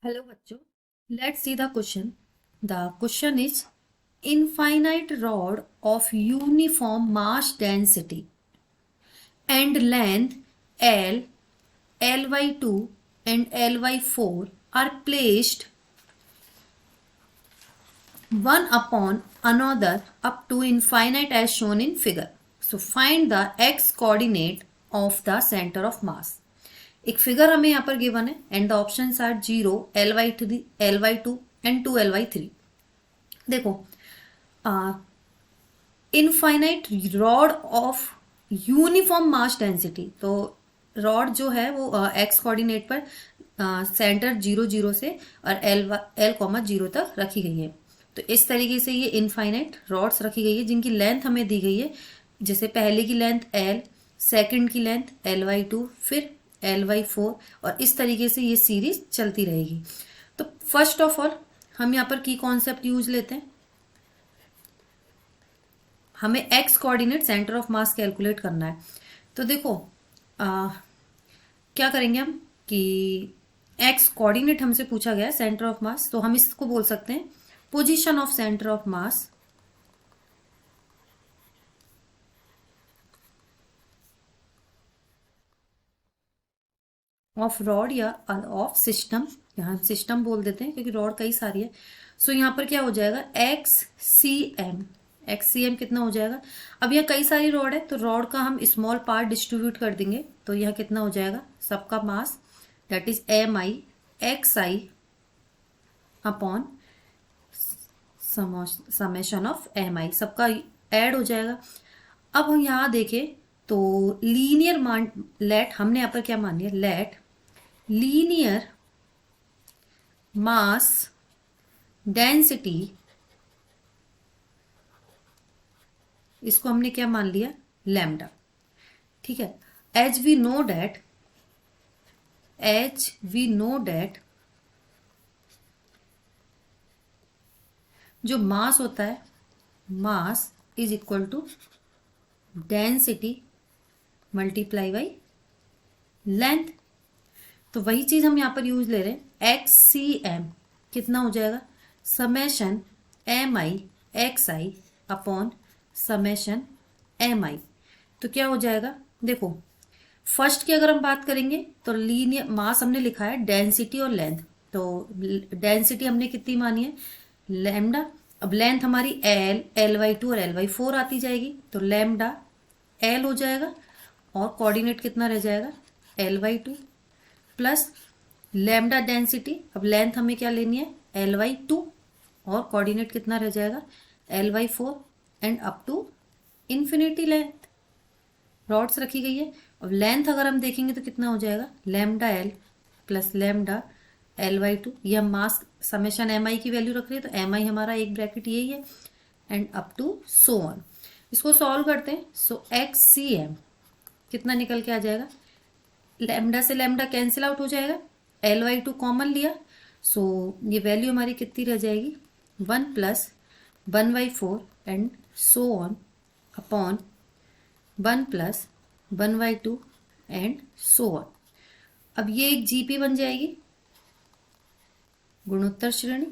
Hello बच्चों, let's see the question. The question is infinite rod of uniform mass density and length L, Ly2 and Ly4 are placed one upon another up to infinite as shown in figure. So find the x coordinate of the center of mass. एक figure हमें यहाँ पर given है and the options are 0, Ly3, Ly2 and 2Ly3. देखो infinite rod of uniform mass density, तो rod जो है वो एक्स कोऑर्डिनेट पर सेंटर 0 से और एल कॉमा 0 तक रखी गई है. तो इस तरीके से ये इनफाइनाइट रॉड्स रखी गई है जिनकी लेंथ हमें दी गई है. जैसे पहले की लेंथ एल, सेकंड की लेंथ Ly2, फिर Ly4 और इस तरीके से ये सीरीज चलती रहेगी. तो फर्स्ट ऑफ ऑल हम यहाँ पर की कॉन्सेप्ट यूज लेते हैं. हमें x coordinate centre of mass calculate करना है. तो देखो क्या करेंगे हम कि एक्स कोऑर्डिनेट हमसे पूछा गया है सेंटर ऑफ मास, तो हम इसको बोल सकते हैं position of centre of mass of rod या ऑफ सिस्टम. यहाँ सिस्टम बोल देते हैं क्योंकि रॉड कई सारी है. सो यहाँ पर क्या हो जाएगा XCM. XCM कितना हो जाएगा? अब यहाँ कई सारी रॉड है तो रॉड का हम स्मॉल पार्ट डिस्ट्रीब्यूट कर देंगे. तो यह कितना हो जाएगा? सबका mass that is MI XI upon summation of MI, सबका ऐड हो जाएगा. अब हम यहाँ देखें तो लीनियर मान लेट, हमने यहाँ पर क्या मान लिया? लेट लीनियर मास डेंसिटी, इसको हमने क्या मान लिया? लैम्डा. ठीक है. एज वी नो डेट जो मास होता है, mass is equal to density multiply by length. तो वही चीज हम यहां पर यूज ले रहे हैं. XCM कितना हो जाएगा? Summation MI XI upon summation MI. तो क्या हो जाएगा? देखो फर्स्ट की अगर हम बात करेंगे तो लीनियर मास हमने लिखा है डेंसिटी और लेंथ. तो डेंसिटी हमने कितनी मानी है? लैम्डा. अब लेंथ हमारी L, Ly2 और Ly4 आती जाएगी. तो लैम्डा L हो जाएगा और कोऑर्डिनेट कितना रह जाएगा? Ly2 plus lambda density. अब लेंथ हमें क्या लेनी है? Ly2 और कोऑर्डिनेट कितना रह जाएगा? Ly4 and up to infinity length rods रखी गई है. अब लेंथ अगर हम देखेंगे तो कितना हो जाएगा? Lambda L plus lambda Ly2. ये हम मास समेशन MI की वैल्यू रख रहे हैं तो MI हमारा एक ब्रैकेट यही है and up to so on. इसको सॉल्व करते हैं. सो XCM कितना निकल के आ जाएगा? लैम्डा से लैम्डा कैंसिल आउट हो जाएगा. Ly2 कॉमन लिया. सो ये वैल्यू हमारी कितनी रह जाएगी? 1 plus 1/4 and so on upon 1 plus 1/2 and so on. अब ये एक GP बन जाएगी, गुणोत्तर श्रेणी.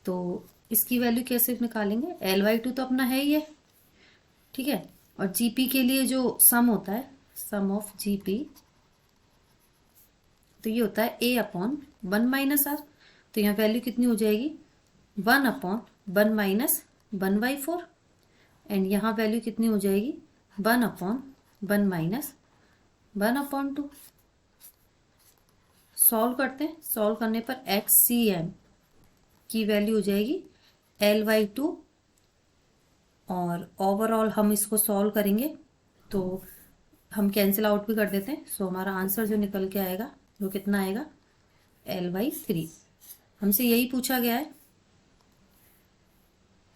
तो इसकी वैल्यू कैसे निकालेंगे? Ly2 तो अपना है ही है. ठीक है. और GP के लिए जो सम होता है, सम ऑफ GP, तो ये होता है A अपॉन 1 माइनस R. तो यहाँ वैल्यू कितनी हो जाएगी? 1 अपॉन 1 माइनस 1/4 एंड यहाँ वैल्यू कितनी हो जाएगी? 1 अपॉन 1 माइनस 1/2. सॉल्व करते हैं. सॉल्व करने पर XCM की वैल्यू हो जाएगी Ly2 और ओवरऑल हम इसको सॉल्व करेंगे तो हम कैंसिल आउट भी कर देते हैं. सो हमारा आंसर जो निकल के आएगा वो कितना आएगा? Ly3. हमसे यही पूछा गया है.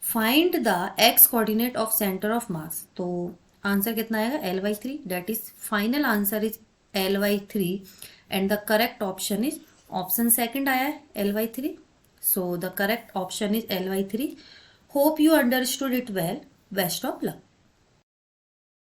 Find the x coordinate of centre of mass. तो आंसर कितना आएगा? Ly3. That is final answer is Ly3 and the correct option is option second आया है Ly3. So the correct option is Ly3. Hope you understood it well. Best of luck.